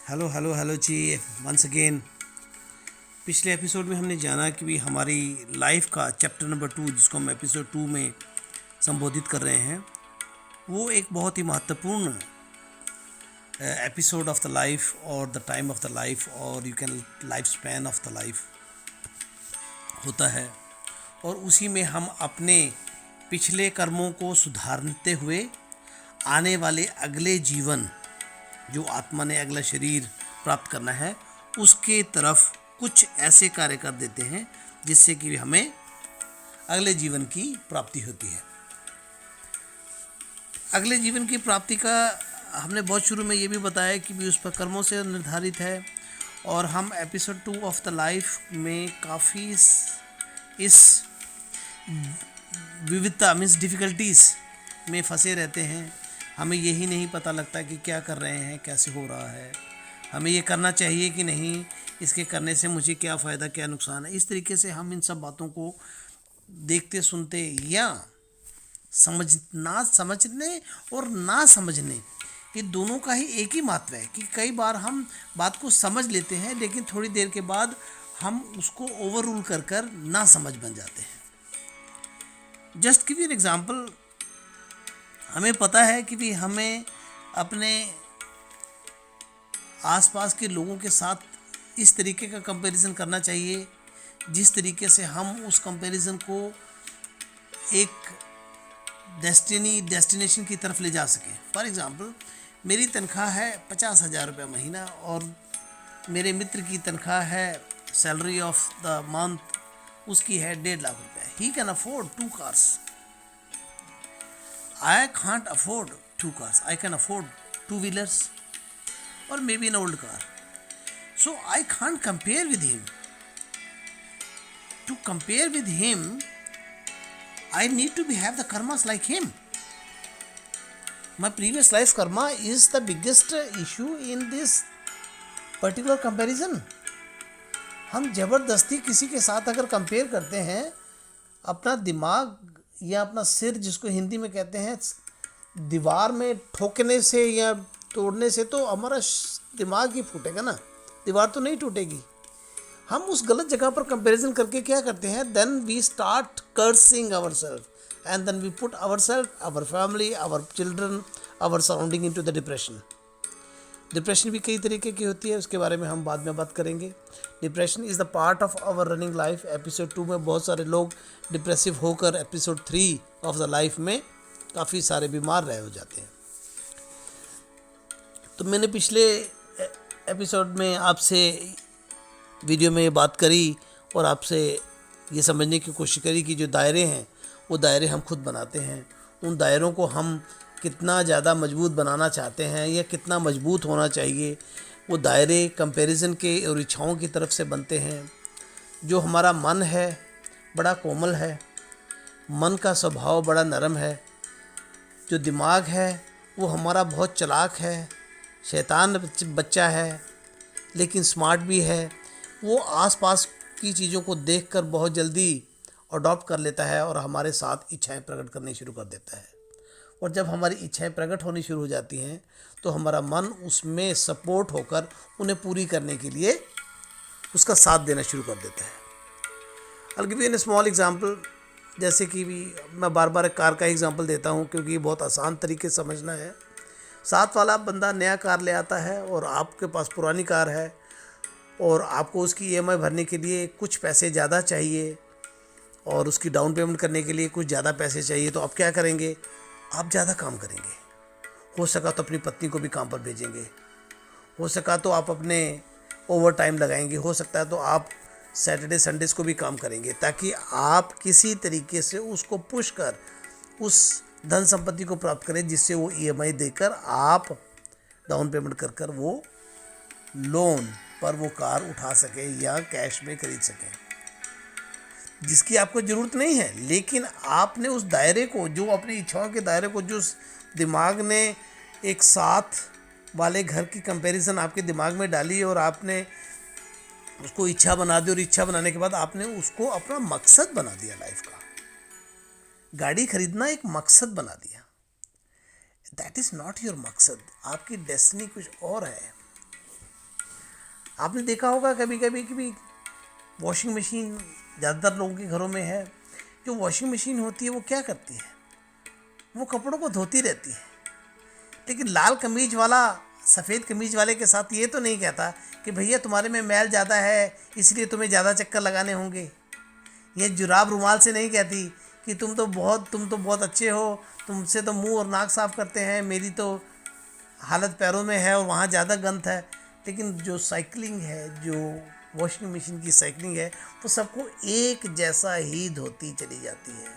Hello hello hello जी। Once again पिछले episode में हमने जाना कि भी हमारी लाइफ का चैप्टर नंबर 2, जिसको हम एपिसोड 2 में संबोधित कर रहे हैं, वो एक बहुत ही महत्वपूर्ण एपिसोड ऑफ द लाइफ और the time of the life और you can life span of the life होता है। और उसी में हम अपने पिछले कर्मों को सुधारते हुए आने वाले अगले जीवन, जो आत्मा ने अगला शरीर प्राप्त करना है, उसके तरफ कुछ ऐसे कार्य कर देते हैं जिससे कि हमें अगले जीवन की प्राप्ति होती है। अगले जीवन की प्राप्ति का हमने बहुत शुरू में ये भी बताया कि भी उस पर कर्मों से निर्धारित है। और हम एपिसोड 2 ऑफ द लाइफ में काफ़ी इस विविधता मीन्स डिफ़िकल्टीज़ में फंसे रहते हैं। हमें यही नहीं पता लगता कि क्या कर रहे हैं, कैसे हो रहा है, हमें ये करना चाहिए कि नहीं, इसके करने से मुझे क्या फ़ायदा, क्या नुकसान है। इस तरीके से हम इन सब बातों को देखते सुनते या समझने और ना समझने, ये दोनों का ही एक ही महत्व है कि कई बार हम बात को समझ लेते हैं लेकिन थोड़ी देर के बाद हम उसको ओवर रूल कर ना समझ बन जाते हैं। Just give you an example. हमें पता है कि भी हमें अपने आसपास के लोगों के साथ इस तरीके का कंपैरिजन करना चाहिए जिस तरीके से हम उस कंपैरिजन को एक डेस्टिनेशन की तरफ ले जा सकें। फॉर एग्ज़ाम्पल, मेरी तनख्वाह है 50,000 रुपये महीना और मेरे मित्र की तनख्वाह है, सैलरी ऑफ द मंथ उसकी है 1.5 लाख रुपये। He can afford 2 cars. I can't afford 2 cars. I can afford 2 wheelers or maybe an old car. So I can't compare with him. To compare with him, I need to have the karmas like him. My previous life karma is the biggest issue in this particular comparison. हम ज़बरदस्ती किसी के साथ अगर compare करते हैं, अपना दिमाग या अपना सिर, जिसको हिंदी में कहते हैं, दीवार में ठोकने से या तोड़ने से तो हमारा दिमाग ही फूटेगा ना, दीवार तो नहीं टूटेगी। हम उस गलत जगह पर कंपैरिजन करके क्या करते हैं, then we start cursing our self and then we put our self, our family, our children, our surrounding into the depression. Depression भी कई तरीके की होती है, उसके बारे में हम बाद में बात करेंगे। Depression is the part of our running life. Episode 2 में बहुत सारे लोग डिप्रेसिव होकर एपिसोड 3 ऑफ द लाइफ में काफ़ी सारे बीमार रहे हो जाते हैं। तो मैंने पिछले एपिसोड में आपसे वीडियो में ये बात करी और आपसे ये समझने की कोशिश करी कि जो दायरे हैं वो दायरे हम खुद बनाते हैं। उन दायरों को हम कितना ज़्यादा मजबूत बनाना चाहते हैं या कितना मजबूत होना चाहिए, वो दायरे कंपैरिजन के और इच्छाओं की तरफ से बनते हैं। जो हमारा मन है बड़ा कोमल है, मन का स्वभाव बड़ा नरम है। जो दिमाग है वो हमारा बहुत चालाक है, शैतान बच्चा है लेकिन स्मार्ट भी है। वो आसपास की चीज़ों को देखकर बहुत जल्दी अडॉप्ट कर लेता है और हमारे साथ इच्छाएं प्रकट करनी शुरू कर देता है। और जब हमारी इच्छाएं प्रकट होनी शुरू हो जाती हैं तो हमारा मन उसमें सपोर्ट होकर उन्हें पूरी करने के लिए उसका साथ देना शुरू कर देता है। I'll give you a small example. जैसे कि भी मैं बार बार कार का एग्जांपल देता हूँ क्योंकि ये बहुत आसान तरीके से समझना है। साथ वाला बंदा नया कार ले आता है और आपके पास पुरानी कार है और आपको उसकी ईएमआई भरने के लिए कुछ पैसे ज़्यादा चाहिए और उसकी डाउन पेमेंट करने के लिए कुछ ज़्यादा पैसे चाहिए। तो आप क्या करेंगे, आप ज़्यादा काम करेंगे। हो सका तो अपनी पत्नी को भी काम पर भेजेंगे, हो सका तो आप अपने ओवर टाइम लगाएंगे, हो सकता है तो आप सैटरडे संडेज़ को भी काम करेंगे, ताकि आप किसी तरीके से उसको पुश कर उस धन संपत्ति को प्राप्त करें जिससे वो ईएमआई देकर आप डाउन पेमेंट कर वो लोन पर वो कार उठा सके या कैश में खरीद सकें, जिसकी आपको ज़रूरत नहीं है। लेकिन आपने उस दायरे को, जो अपनी इच्छाओं के दायरे को, जो दिमाग ने एक साथ वाले घर की कंपैरिजन आपके दिमाग में डाली और आपने उसको इच्छा बना दी और इच्छा बनाने के बाद आपने उसको अपना मकसद बना दिया लाइफ का। गाड़ी खरीदना एक मकसद बना दिया। दैट इज़ नॉट योर मकसद। आपकी डेस्टिनी कुछ और है। आपने देखा होगा कभी कभी कि भी वॉशिंग मशीन ज़्यादातर लोगों के घरों में है। जो वॉशिंग मशीन होती है वो क्या करती है, वो कपड़ों को धोती रहती है, लेकिन लाल कमीज वाला सफ़ेद कमीज वाले के साथ ये तो नहीं कहता कि भैया तुम्हारे में मैल ज़्यादा है इसलिए तुम्हें ज़्यादा चक्कर लगाने होंगे। ये जुराब रुमाल से नहीं कहती कि तुम तो बहुत अच्छे हो, तुमसे तो मुंह और नाक साफ़ करते हैं, मेरी तो हालत पैरों में है और वहाँ ज़्यादा गंद है। लेकिन जो साइकिलिंग है, जो वॉशिंग मशीन की साइकिलिंग है, वो सबको एक जैसा ही धोती चली जाती है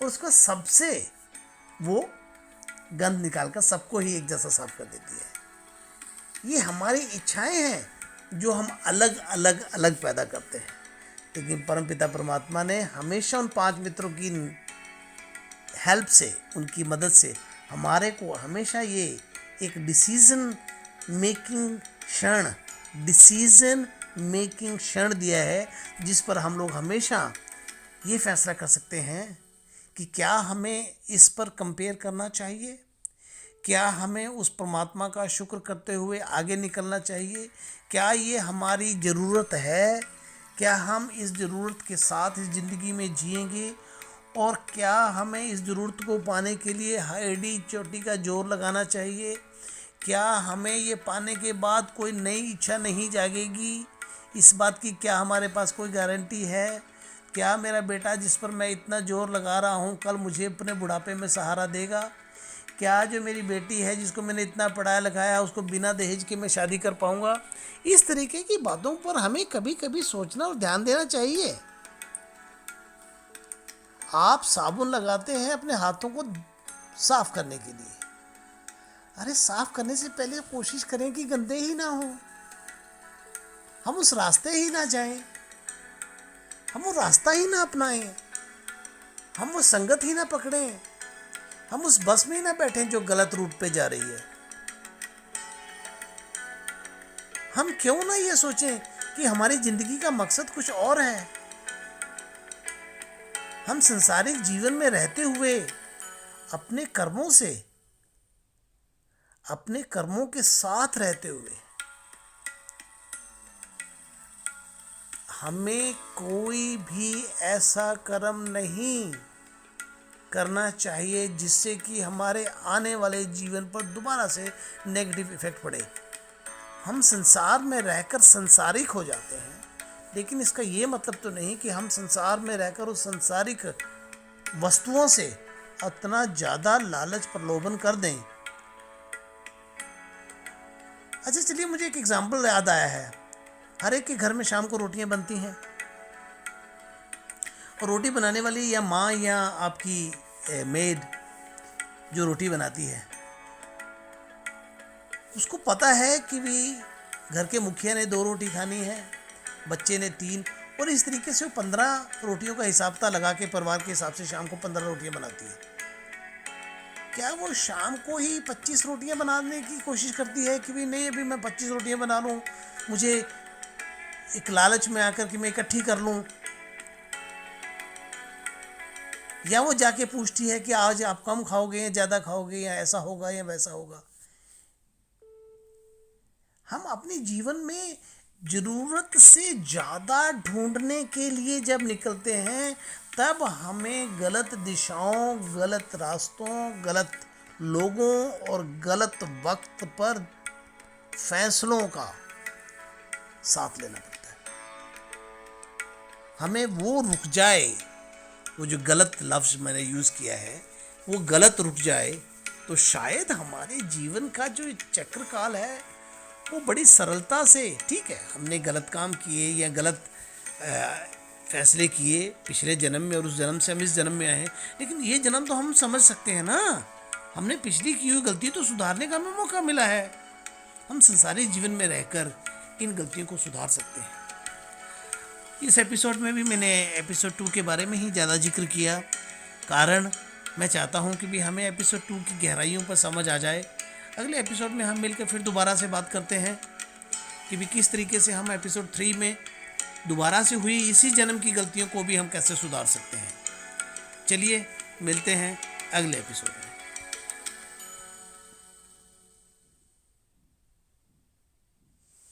और उसका सबसे वो गंद निकाल कर सबको ही एक जैसा साफ कर देती है। ये हमारी इच्छाएं हैं जो हम अलग अलग अलग पैदा करते हैं, लेकिन परमपिता परमात्मा ने हमेशा उन 5 मित्रों की हेल्प से, उनकी मदद से हमारे को हमेशा ये एक डिसीजन मेकिंग क्षण दिया है, जिस पर हम लोग हमेशा ये फैसला कर सकते हैं कि क्या हमें इस पर कंपेयर करना चाहिए, क्या हमें उस परमात्मा का शुक्र करते हुए आगे निकलना चाहिए, क्या ये हमारी ज़रूरत है, क्या हम इस ज़रूरत के साथ इस ज़िंदगी में जिएंगे, और क्या हमें इस ज़रूरत को पाने के लिए हड्डी चोटी का जोर लगाना चाहिए, क्या हमें ये पाने के बाद कोई नई इच्छा नहीं जागेगी, इस बात की क्या हमारे पास कोई गारंटी है, क्या मेरा बेटा जिस पर मैं इतना जोर लगा रहा हूँ कल मुझे अपने बुढ़ापे में सहारा देगा, क्या जो मेरी बेटी है जिसको मैंने इतना पढ़ाया लिखाया उसको बिना दहेज के मैं शादी कर पाऊँगा। इस तरीके की बातों पर हमें कभी कभी सोचना और ध्यान देना चाहिए। आप साबुन लगाते हैं अपने हाथों को साफ करने के लिए, अरे साफ करने से पहले कोशिश करें कि गंदे ही ना हो, हम उस रास्ते ही ना जाएं, हम वो रास्ता ही ना अपनाएं, हम वो संगत ही ना पकड़ें, हम उस बस में ही ना बैठें जो गलत रूट पे जा रही है। हम क्यों ना ये सोचें कि हमारी जिंदगी का मकसद कुछ और है। हम संसारिक जीवन में रहते हुए अपने कर्मों से, अपने कर्मों के साथ रहते हुए हमें कोई भी ऐसा कर्म नहीं करना चाहिए जिससे कि हमारे आने वाले जीवन पर दोबारा से नेगेटिव इफेक्ट पड़े। हम संसार में रहकर संसारिक हो जाते हैं, लेकिन इसका ये मतलब तो नहीं कि हम संसार में रहकर उस संसारिक वस्तुओं से इतना ज़्यादा लालच प्रलोभन कर दें। अच्छा चलिए, मुझे एक एग्जाम्पल याद आया है। हर एक के घर में शाम को रोटियां बनती हैं, और रोटी बनाने वाली या माँ या आपकी मेड जो रोटी बनाती है, उसको पता है कि भी घर के मुखिया ने 2 रोटी खानी है, बच्चे ने 3, और इस तरीके से वो 15 रोटियों का हिसाब लगा के परिवार के हिसाब से शाम को 15 रोटियां बनाती है। क्या वो शाम को ही 25 रोटियां बनाने की कोशिश करती है कि भी नहीं अभी मैं 25 रोटियां बना लूँ, मुझे एक लालच में आकर कि मैं इकट्ठी कर लूँ, या वो जाके पूछती है कि आज आप कम खाओगे या ज़्यादा खाओगे, या ऐसा होगा या वैसा होगा। हम अपने जीवन में ज़रूरत से ज़्यादा ढूंढने के लिए जब निकलते हैं, तब हमें गलत दिशाओं, गलत रास्तों, गलत लोगों और गलत वक्त पर फैसलों का साथ लेना पड़ता है। हमें वो रुक जाए, वो जो गलत लफ्ज़ मैंने यूज़ किया है वो गलत रुक जाए, तो शायद हमारे जीवन का जो चक्रकाल है वो बड़ी सरलता से, ठीक है हमने गलत काम किए या गलत फैसले किए पिछले जन्म में, और उस जन्म से हम इस जन्म में आए, लेकिन ये जन्म तो हम समझ सकते हैं ना, हमने पिछली की हुई गलती तो सुधारने का हमें मौका मिला है। हम संसारिक जीवन में रहकर इन गलतियों को सुधार सकते हैं। इस एपिसोड में भी मैंने एपिसोड 2 के बारे में ही ज़्यादा जिक्र किया, कारण मैं चाहता हूँ कि भी हमें एपिसोड 2 की गहराइयों पर समझ आ जाए। अगले एपिसोड में हम मिलकर फिर दोबारा से बात करते हैं कि भी किस तरीके से हम एपिसोड 3 में दोबारा से हुई इसी जन्म की गलतियों को भी हम कैसे सुधार सकते हैं। चलिए मिलते हैं अगले एपिसोड में।